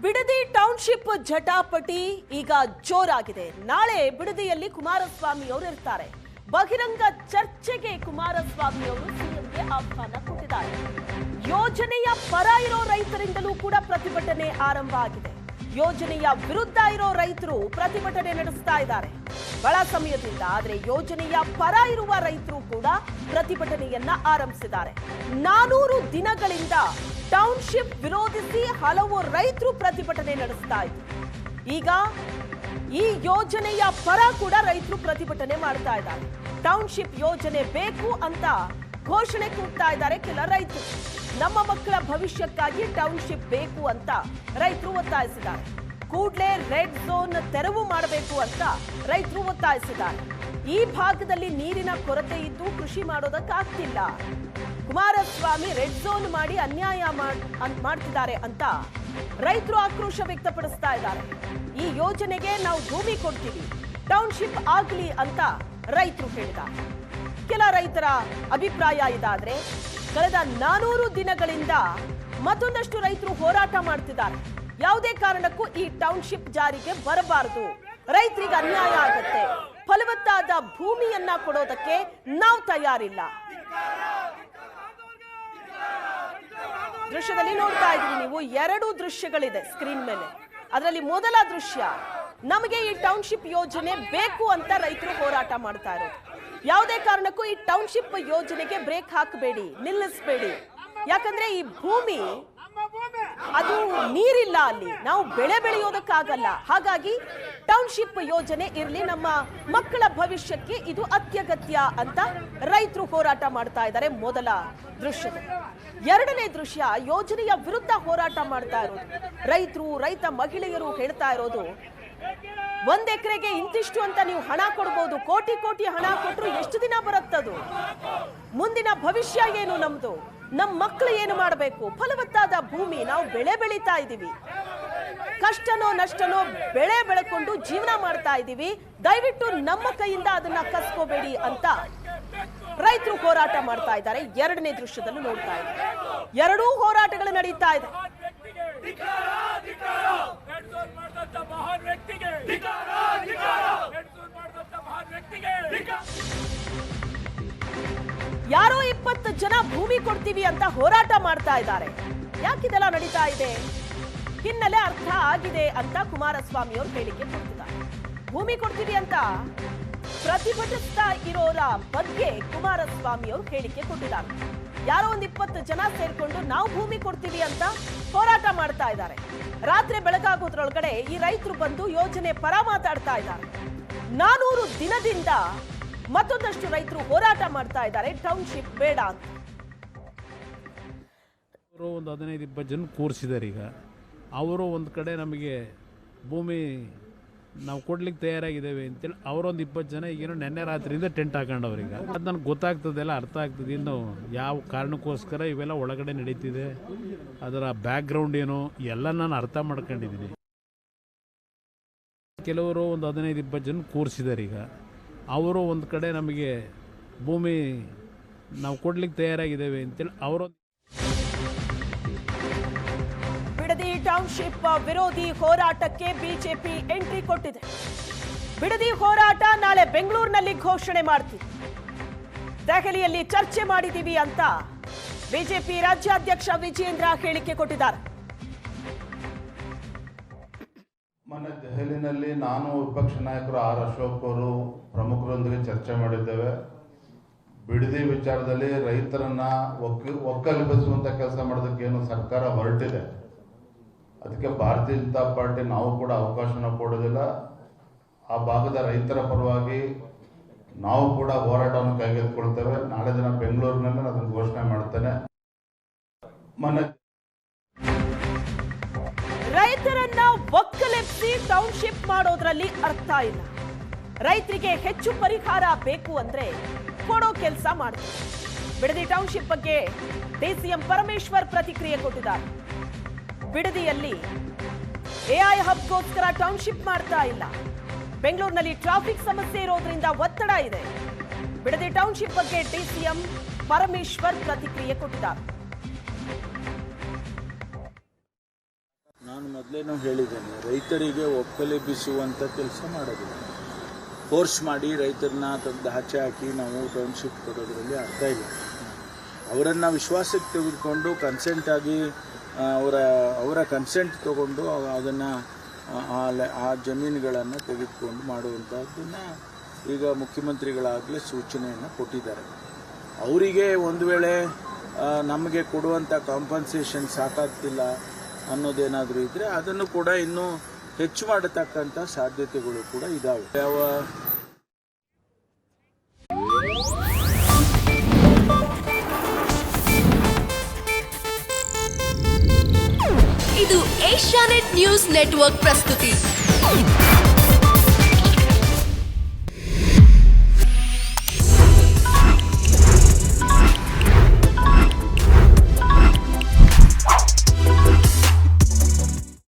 Bidadi township ಜಟಾಪಟಿ ಈಗ ಜೋರಾಗಿದೆ. ನಾಳೆ ಬಿಡದಿಯಲ್ಲಿ ಕುಮಾರಸ್ವಾಮಿ ಅವರು ಇರ್ತಾರೆ. ಬಹಿರಂಗ ಚರ್ಚೆಗೆ ಕುಮಾರಸ್ವಾಮಿ ಅವರು ಸಿಎಂಗೆ ಆಹ್ವಾನ ಕೊಟ್ಟಿದ್ದಾರೆ. ಯೋಜನೆಯ ಪರ ಇರೋ ರೈತರಿಂದಲೂ ಕೂಡ ಪ್ರತಿಭಟನೆ ಆರಂಭ ಆಗಿದೆ. ಯೋಜನೆಯ ವಿರುದ್ಧ ಇರೋ ರೈತರು ಪ್ರತಿಭಟನೆ ನಡೆಸ್ತಾ ಇದ್ದಾರೆ ಬಹಳ ಸಮಯದಿಂದ. ಆದರೆ ಯೋಜನೆಯ ಪರ ಇರುವ ರೈತರು ಕೂಡ ಪ್ರತಿಭಟನೆಯನ್ನ ಆರಂಭಿಸಿದ್ದಾರೆ. 400 ದಿನಗಳಿಂದ ಟೌನ್ಶಿಪ್ ವಿರೋಧಿಸಿ ಹಲವು ರೈತರು ಪ್ರತಿಭಟನೆ ನಡೆಸ್ತಾ ಇದ್ರು. ಈಗ ಈ ಯೋಜನೆಯ ಪರ ಕೂಡ ರೈತರು ಪ್ರತಿಭಟನೆ ಮಾಡ್ತಾ ಇದ್ದಾರೆ. ಟೌನ್ಶಿಪ್ ಯೋಜನೆ ಬೇಕು ಅಂತ ಘೋಷಣೆ ಕೂಗ್ತಾ ಇದ್ದಾರೆ ಕೆಲ ರೈತರು. ನಮ್ಮ ಮಕ್ಕಳ ಭವಿಷ್ಯಕ್ಕಾಗಿ ಟೌನ್ಶಿಪ್ ಬೇಕು ಅಂತ ರೈತರು ಒತ್ತಾಯಿಸಿದ್ದಾರೆ. ಕೂಡಲೇ ರೆಡ್ ಝೋನ್ ತೆರವು ಮಾಡಬೇಕು ಅಂತ ರೈತರು ಒತ್ತಾಯಿಸಿದ್ದಾರೆ. ಈ ಭಾಗದಲ್ಲಿ ನೀರಿನ ಕೊರತೆ ಇದ್ದು ಕೃಷಿ ಮಾಡೋದಕ್ಕಾಗ್ತಿಲ್ಲ. ಕುಮಾರಸ್ವಾಮಿ ರೆಡ್ ಝೋನ್ ಮಾಡಿ ಅನ್ಯಾಯ ಮಾಡ್ತಿದ್ದಾರೆ ಅಂತ ರೈತರು ಆಕ್ರೋಶ ವ್ಯಕ್ತಪಡಿಸ್ತಾ ಇದ್ದಾರೆ. ಈ ಯೋಜನೆಗೆ ನಾವು ಭೂಮಿ ಕೊಡ್ತೀವಿ, ಟೌನ್ಶಿಪ್ ಆಗಲಿ ಅಂತ ರೈತರು ಹೇಳಿದ್ದಾರೆ. ಕೆಲ ರೈತರ ಅಭಿಪ್ರಾಯ ಇದಾದ್ರೆ ಕಳೆದ 400 ದಿನಗಳಿಂದ ಮತ್ತೊಂದಷ್ಟು ರೈತರು ಹೋರಾಟ ಮಾಡ್ತಿದ್ದಾರೆ. ಯಾವುದೇ ಕಾರಣಕ್ಕೂ ಈ ಟೌನ್ಶಿಪ್ ಜಾರಿಗೆ ಬರಬಾರದು, ರೈತರಿಗೆ ಅನ್ಯಾಯ ಆಗುತ್ತೆ, ಫಲವತ್ತಾದ ಭೂಮಿಯನ್ನ ಕೊಡೋದಕ್ಕೆ ನಾವು ತಯಾರಿಲ್ಲ. ದೃಶ್ಯದಲ್ಲಿ ನೋಡ್ತಾ ಇದ್ದೀರಿ ನೀವು, 2 ದೃಶ್ಯಗಳಿದೆ ಸ್ಕ್ರೀನ್ ಮೇಲೆ. ಅದರಲ್ಲಿ ಮೊದಲ ದೃಶ್ಯ, ನಮಗೆ ಈ ಟೌನ್ಶಿಪ್ ಯೋಜನೆ ಬೇಕು ಅಂತ ರೈತರು ಹೋರಾಟ ಮಾಡ್ತಾ ಇರೋದು. ಯಾವುದೇ ಕಾರಣಕ್ಕೂ ಈ ಟೌನ್ಶಿಪ್ ಯೋಜನೆಗೆ ಬ್ರೇಕ್ ಹಾಕಬೇಡಿ, ನಿಲ್ಲಿಸಬೇಡಿ. ಯಾಕಂದ್ರೆ ಈ ಭೂಮಿ ಅದು ನೀರಿಲ್ಲ, ಅಲ್ಲಿ ನಾವು ಬೆಳೆ ಬೆಳೆಯೋದಕ್ಕಾಗಲ್ಲ. ಹಾಗಾಗಿ ಟೌನ್ಶಿಪ್ ಯೋಜನೆ ಇರಲಿ, ನಮ್ಮ ಮಕ್ಕಳ ಭವಿಷ್ಯಕ್ಕೆ ಇದು ಅತ್ಯಗತ್ಯ ಅಂತ ರೈತರು ಹೋರಾಟ ಮಾಡ್ತಾ ಇದ್ದಾರೆ ಮೊದಲ ದೃಶ್ಯದಲ್ಲಿ. ಎರಡನೇ ದೃಶ್ಯ, ಯೋಜನೆಯ ವಿರುದ್ಧ ಹೋರಾಟ ಮಾಡ್ತಾ ಇರೋದು ರೈತರು, ರೈತ ಮಹಿಳೆಯರು ಹೇಳ್ತಾ ಇರೋದು, 1 ಎಕರೆಗೆ ಇಂತಿಷ್ಟು ಅಂತ ನೀವು ಹಣ ಕೊಡ್ಬೋದು, ಕೋಟಿ ಕೋಟಿ ಹಣ ಕೊಟ್ಟರು ಎಷ್ಟು ದಿನ ಬರುತ್ತದು? ಮುಂದಿನ ಭವಿಷ್ಯ ಏನು ನಮ್ದು? ನಮ್ಮ ಮಕ್ಕಳು ಏನು ಮಾಡಬೇಕು? ಫಲವತ್ತಾದ ಭೂಮಿ, ನಾವು ಬೆಳೆ ಬೆಳೀತಾ ಇದ್ದೀವಿ, ಕಷ್ಟನೋ ನಷ್ಟನೋ ಬೆಳೆ ಬೆಳೆಕೊಂಡು ಜೀವನ ಮಾಡ್ತಾ ಇದ್ದೀವಿ, ದಯವಿಟ್ಟು ನಮ್ಮ ಕೈಯಿಂದ ಅದನ್ನ ಕಸ್ಕೋಬೇಡಿ ಅಂತ ರೈತರು ಹೋರಾಟ ಮಾಡ್ತಾ ಇದ್ದಾರೆ. ಎರಡನೇ ದೃಶ್ಯದಲ್ಲೂ ನೋಡ್ತಾ ಇದ್ದಾರೆ, 2 ಹೋರಾಟಗಳು ನಡೀತಾ ಇದೆ. ಯಾರೋ 20 ಜನ ಭೂಮಿ ಕೊಡ್ತೀವಿ ಅಂತ ಹೋರಾಟ ಮಾಡ್ತಾ ಇದ್ದಾರೆ. ಯಾಕಿದೆಲ್ಲ ನಡೀತಾ ಇದೆ? ಹಿನ್ನೆಲೆ ಅರ್ಥ ಆಗಿದೆ ಅಂತ ಕುಮಾರಸ್ವಾಮಿ ಅವರು ಹೇಳಿಕೆ ಕೊಡ್ತಿದ್ದಾರೆ. ಭೂಮಿ ಕೊಡ್ತೀವಿ ಅಂತ ಪ್ರತಿಭಟಿಸ್ತಾ ಇರೋರ ಬಗ್ಗೆ ಕುಮಾರಸ್ವಾಮಿ ಅವರು ಹೇಳಿಕೆ ಕೊಟ್ಟಿದ್ದಾರೆ. ಯಾರೋ 20 ಜನ ಸೇರ್ಕೊಂಡು ನಾವು ಭೂಮಿ ಕೊಡ್ತೀವಿ ಅಂತ ಹೋರಾಟ ಮಾಡ್ತಾ ಇದ್ದಾರೆ. ರಾತ್ರಿ ಬೆಳಗಾಗೋದ್ರೊಳಗಡೆ ಈ ರೈತರು ಬಂದು ಯೋಜನೆ ಪರ ಮಾತಾಡ್ತಾ ಇದ್ದಾರೆ. 400 ದಿನದಿಂದ ಮತ್ತೊಂದಷ್ಟು ರೈತರು ಹೋರಾಟ ಮಾಡ್ತಾ ಇದ್ದಾರೆ, ಟೌನ್ಶಿಪ್ ಬೇಡ ಅಂತ. ಅವರು ಒಂದು 15-20 ಜನ ಕೂರಿಸಿದ್ದಾರೆ. ಈಗ ಅವರು ಒಂದು ಕಡೆ ನಮಗೆ ಭೂಮಿ ನಾವು ಕೊಡ್ಲಿಕ್ಕೆ ತಯಾರಾಗಿದ್ದೇವೆ ಅಂತೇಳಿ ಅವರೊಂದು 20 ಜನ ಈಗೇನೋ ನೆನ್ನೆ ರಾತ್ರಿಯಿಂದ ಟೆಂಟ್ ಹಾಕೊಂಡವ್ರೀಗ. ಅದು ನನಗೆ ಗೊತ್ತಾಗ್ತದೆಲ್ಲ, ಅರ್ಥ ಆಗ್ತದೆ ಇನ್ನು ಯಾವ ಕಾರಣಕ್ಕೋಸ್ಕರ ಇವೆಲ್ಲ ಒಳಗಡೆ ನಡೀತಿದೆ, ಅದರ ಬ್ಯಾಕ್ಗ್ರೌಂಡ್ ಏನು ಎಲ್ಲ ನಾನು ಅರ್ಥ ಮಾಡ್ಕೊಂಡಿದ್ದೀನಿ. ಕೆಲವರು ಒಂದು 15-20 ಜನ ಕೂರಿಸಿದ್ದಾರೆ. ಈಗ ಅವರು ಒಂದು ಕಡೆ ನಮಗೆ ಭೂಮಿ ನಾವು ಕೊಡ್ಲಿಕ್ಕೆ ತಯಾರಾಗಿದ್ದೇವೆ ಅಂತೇಳಿ ಅವರೊಂದು. ಬಿಡದಿ ಟೌನ್ಶಿಪ್ ವಿರೋಧಿ ಹೋರಾಟಕ್ಕೆ ಬಿಜೆಪಿ ಎಂಟ್ರಿ ಕೊಟ್ಟಿದೆ. ಬಿಡದಿ ಹೋರಾಟ ನಾಳೆ ಬೆಂಗಳೂರಿನಲ್ಲಿ ಘೋಷಣೆ ಮಾಡ್ತೀವಿ, ದೆಹಲಿಯಲ್ಲಿ ಚರ್ಚೆ ಮಾಡಿದೀವಿ ಅಂತ ಬಿಜೆಪಿ ರಾಜ್ಯಾಧ್ಯಕ್ಷ ವಿಜೇಂದ್ರ ಹೇಳಿಕೆ ಕೊಟ್ಟಿದ್ದಾರೆ. ಮೊನ್ನೆ ದೆಹಲಿನಲ್ಲಿ ನಾನು ವಿಪಕ್ಷ ನಾಯಕರು ಆರ್ ಅಶೋಕ್ ಅವರು ಪ್ರಮುಖರೊಂದಿಗೆ ಚರ್ಚೆ ಮಾಡಿದ್ದೇವೆ. ಬಿಡದಿ ವಿಚಾರದಲ್ಲಿ ರೈತರನ್ನ ಒಕ್ಕಲೆಬ್ಬಿಸುವಂತ ಕೆಲಸ ಮಾಡೋದಕ್ಕೆ ಏನು ಸರ್ಕಾರ ಹೊರಟಿದೆ, ಅದಕ್ಕೆ ಭಾರತೀಯ ಜನತಾ ಪಾರ್ಟಿ ನಾವು ಕೂಡ ಅವಕಾಶನ ಕೊಡೋದಿಲ್ಲ. ಆ ಭಾಗದ ರೈತರ ಪರವಾಗಿ ನಾವು ಕೂಡ ಹೋರಾಟವನ್ನು ಕೈಗೆತ್ತಿಕೊಳ್ತೇವೆ. ನಾಳೆ ದಿನ ಬೆಂಗಳೂರಿನಲ್ಲಿ ನಾನು ಅದನ್ನು ಘೋಷಣೆ ಮಾಡ್ತೇನೆ. ಮೊನ್ನೆ ರೈತರನ್ನ ಒಕ್ಕಲೆಬ್ಬಿಸಿ ಟೌನ್ಶಿಪ್ ಮಾಡೋದ್ರಲ್ಲಿ ಅರ್ಥ ಇಲ್ಲ. ರೈತರಿಗೆ ಹೆಚ್ಚು ಪರಿಹಾರ ಬೇಕು ಅಂದ್ರೆ ಕೊಡೋ ಕೆಲಸ ಮಾಡ್ತಾರೆ. ಬಿಡದಿ ಟೌನ್ಶಿಪ್ ಬಗ್ಗೆ ಡಿಸಿಎಂ ಪರಮೇಶ್ವರ್ ಪ್ರತಿಕ್ರಿಯೆ ಕೊಟ್ಟಿದ್ದಾರೆ. ಬಿಡದಿಯಲ್ಲಿ ಎಐ ಹಬ್ಗೋಸ್ಕರ ಟೌನ್ಶಿಪ್ ಮಾಡ್ತಾ ಇಲ್ಲ, ಬೆಂಗಳೂರಿನಲ್ಲಿ ಟ್ರಾಫಿಕ್ ಸಮಸ್ಯೆ ಇರೋದ್ರಿಂದ ಒತ್ತಡ ಇದೆ. ಬಿಡದಿ ಟೌನ್ಶಿಪ್ ಬಗ್ಗೆ ಡಿಸಿಎಂ ಪರಮೇಶ್ವರ್ ಪ್ರತಿಕ್ರಿಯೆ ಕೊಟ್ಟಿದ್ದಾರೆ. ನಾನು ಮೊದಲೇನೂ ಹೇಳಿದ್ದೇನೆ, ರೈತರಿಗೆ ಒಕ್ಕಲೆಬ್ಬಿಸುವಂಥ ಕೆಲಸ ಮಾಡೋದಿಲ್ಲ. ಫೋರ್ಸ್ ಮಾಡಿ ರೈತರನ್ನ ತೆಗೆದು ಆಚೆ ಹಾಕಿ ನಾವು ಟೌನ್ಶಿಪ್ ಕೊಡೋದ್ರಲ್ಲಿ ಅರ್ಥ ಇಲ್ಲ. ಅವರನ್ನು ವಿಶ್ವಾಸಕ್ಕೆ ತೆಗೆದುಕೊಂಡು ಕನ್ಸೆಂಟ್ ಆಗಿ ಅವರ ಕನ್ಸೆಂಟ್ ತಗೊಂಡು ಅದನ್ನು ಆ ಜಮೀನುಗಳನ್ನು ತೆಗೆದುಕೊಂಡು ಮಾಡುವಂಥದ್ದನ್ನು ಈಗ ಮುಖ್ಯಮಂತ್ರಿಗಳಾಗಲೇ ಸೂಚನೆಯನ್ನು ಕೊಟ್ಟಿದ್ದಾರೆ. ಅವರಿಗೆ ಒಂದು ವೇಳೆ ನಮಗೆ ಕೊಡುವಂಥ ಕಾಂಪನ್ಸೇಷನ್ ಸಾಕಾಗ್ತಿಲ್ಲ ಅನ್ನೋದೇನಾದರೂ ಇದ್ದರೆ ಅದನ್ನು ಕೂಡ ಇನ್ನೂ ಹೆಚ್ಚು ಮಾಡತಕ್ಕಂಥ ಸಾಧ್ಯತೆಗಳು ಕೂಡ ಇದ್ದಾವೆ. ಇದು ಏಷ್ಯಾನೆಟ್ ನ್ಯೂಸ್ ನೆಟ್ವರ್ಕ್ ಪ್ರಸ್ತುತಿ.